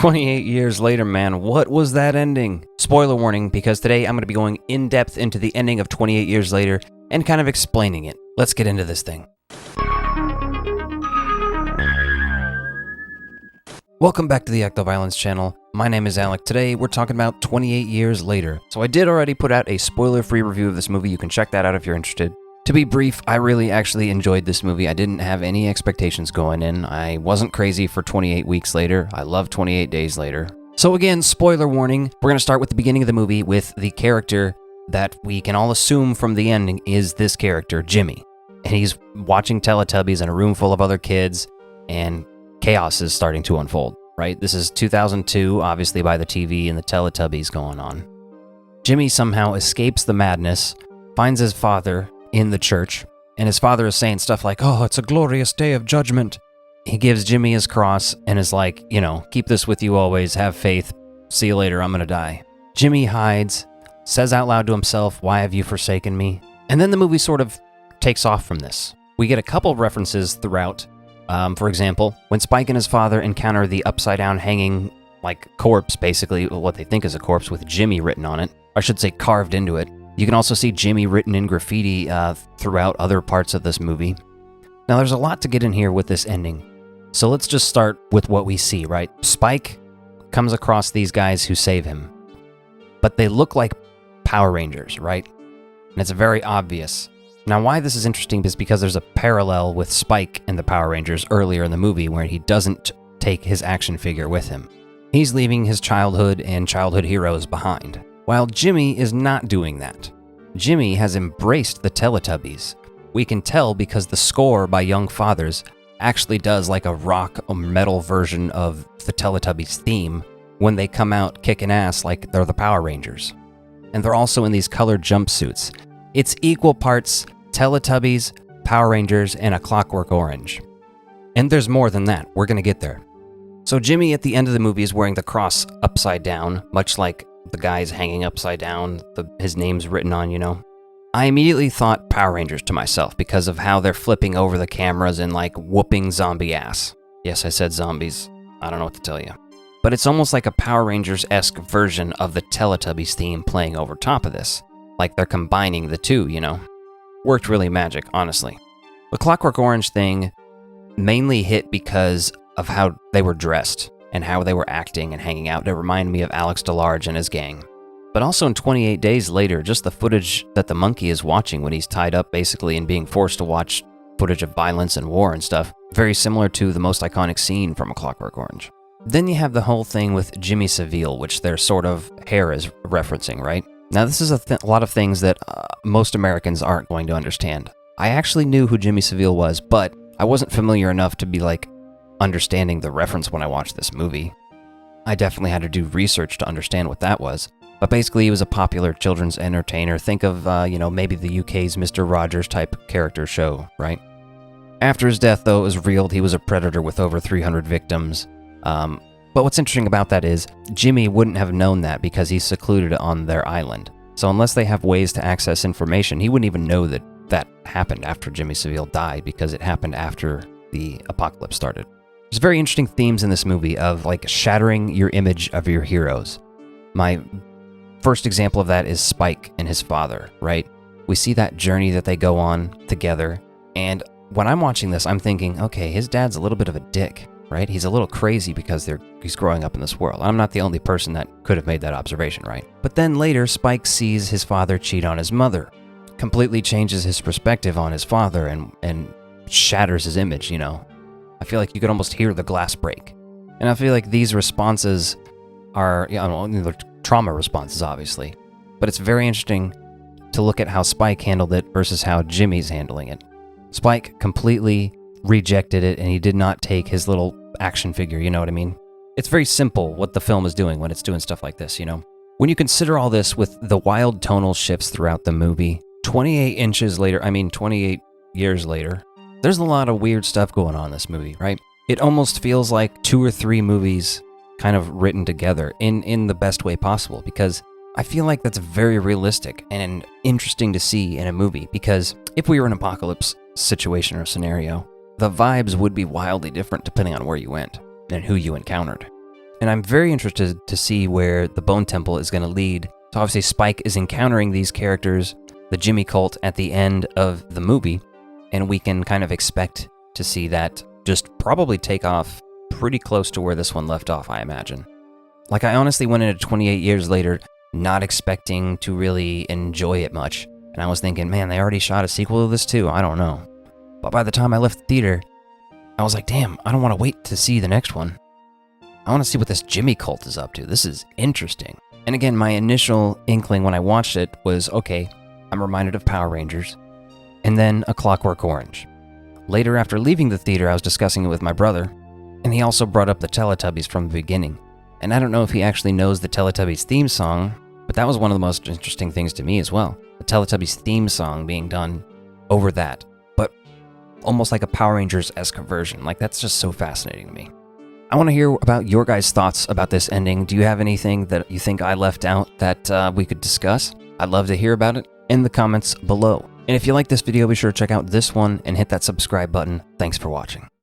28 years later, man, what was that ending? Spoiler warning, because today I'm going to be going in depth into the ending of 28 years later and kind of explaining it. Let's get into this thing. Welcome back to the Act of Violence channel. My name is Alec. Today we're talking about 28 years later. So I did already put out a spoiler-free review of this movie. You can check that out if you're interested. To be brief, I really actually enjoyed this movie. I didn't have any expectations going in. I wasn't crazy for 28 weeks later. I love 28 days later. So again, spoiler warning, we're going to start with the beginning of the movie with the character that we can all assume from the ending is this character, Jimmy. And he's watching Teletubbies in a room full of other kids, and chaos is starting to unfold, right? This is 2002, obviously by the TV and the Teletubbies going on. Jimmy somehow escapes the madness, finds his father in the church, and his father is saying stuff like, "Oh, it's a glorious day of judgment." He gives Jimmy his cross and is like, keep this with you always, have faith, see you later, I'm gonna die. Jimmy hides, says out loud to himself, "Why have you forsaken me?" And then the movie sort of takes off from this. We get a couple of references throughout. For example, when Spike and his father encounter the upside down hanging, corpse, basically what they think is a corpse with Jimmy written on it, or I should say carved into it. You can also see Jimmy written in graffiti throughout other parts of this movie. Now, there's a lot to get in here with this ending. So let's just start with what we see, right? Spike comes across these guys who save him. But they look like Power Rangers, right? And it's very obvious. Now, why this is interesting is because there's a parallel with Spike and the Power Rangers earlier in the movie where he doesn't take his action figure with him. He's leaving his childhood and childhood heroes behind. While Jimmy is not doing that. Jimmy has embraced the Teletubbies. We can tell because the score by Young Fathers actually does like a rock or metal version of the Teletubbies theme when they come out kicking ass like they're the Power Rangers. And they're also in these colored jumpsuits. It's equal parts Teletubbies, Power Rangers, and A Clockwork Orange. And there's more than that. We're gonna get there. So Jimmy at the end of the movie is wearing the cross upside down, much like the guy's hanging upside down, his name's written on, I immediately thought Power Rangers to myself because of how they're flipping over the cameras and whooping zombie ass. Yes, I said zombies. I don't know what to tell you. But it's almost like a Power Rangers-esque version of the Teletubbies theme playing over top of this. Like they're combining the two, Worked really magic, honestly. The Clockwork Orange thing mainly hit because of how they were dressed and how they were acting and hanging out. It reminded me of Alex DeLarge and his gang. But also in 28 Days Later, just the footage that the monkey is watching when he's tied up basically and being forced to watch footage of violence and war and stuff, very similar to the most iconic scene from A Clockwork Orange. Then you have the whole thing with Jimmy Seville, which their sort of hair is referencing, right? Now this is a lot of things that most Americans aren't going to understand. I actually knew who Jimmy Seville was, but I wasn't familiar enough to be understanding the reference when I watched this movie. I definitely had to do research to understand what that was. But basically, he was a popular children's entertainer. Think of, maybe the UK's Mr. Rogers type character show, right? After his death, though, it was revealed he was a predator with over 300 victims. But what's interesting about that is Jimmy wouldn't have known that because he's secluded on their island. So unless they have ways to access information, he wouldn't even know that that happened after Jimmy Seville died because it happened after the apocalypse started. There's very interesting themes in this movie of shattering your image of your heroes. My first example of that is Spike and his father, right? We see that journey that they go on together, and when I'm watching this, I'm thinking, okay, his dad's a little bit of a dick, right? He's a little crazy because he's growing up in this world. I'm not the only person that could have made that observation, right? But then later, Spike sees his father cheat on his mother, completely changes his perspective on his father and shatters his image, I feel like you could almost hear the glass break. And I feel like these responses are, they're trauma responses, obviously. But it's very interesting to look at how Spike handled it versus how Jimmy's handling it. Spike completely rejected it, and he did not take his little action figure, you know what I mean? It's very simple what the film is doing when it's doing stuff like this, When you consider all this with the wild tonal shifts throughout the movie, 28 years later, there's a lot of weird stuff going on in this movie, right? It almost feels like 2 or 3 movies kind of written together in the best way possible, because I feel like that's very realistic and interesting to see in a movie, because if we were in an apocalypse situation or scenario, the vibes would be wildly different depending on where you went and who you encountered. And I'm very interested to see where the Bone Temple is going to lead. So obviously Spike is encountering these characters, the Jimmy cult, at the end of the movie, and we can kind of expect to see that just probably take off pretty close to where this one left off, I imagine. Like, I honestly went into 28 years later not expecting to really enjoy it much. And I was thinking, man, they already shot a sequel to this too, I don't know. But by the time I left the theater, I was like, damn, I don't want to wait to see the next one. I want to see what this Jimmy cult is up to. This is interesting. And again, my initial inkling when I watched it was, okay, I'm reminded of Power Rangers, and then A Clockwork Orange. Later, after leaving the theater, I was discussing it with my brother, and he also brought up the Teletubbies from the beginning. And I don't know if he actually knows the Teletubbies theme song, but that was one of the most interesting things to me as well. The Teletubbies theme song being done over that, but almost like a Power Rangers-esque version. Like, that's just so fascinating to me. I want to hear about your guys' thoughts about this ending. Do you have anything that you think I left out that we could discuss? I'd love to hear about it in the comments below. And if you like this video, be sure to check out this one and hit that subscribe button. Thanks for watching.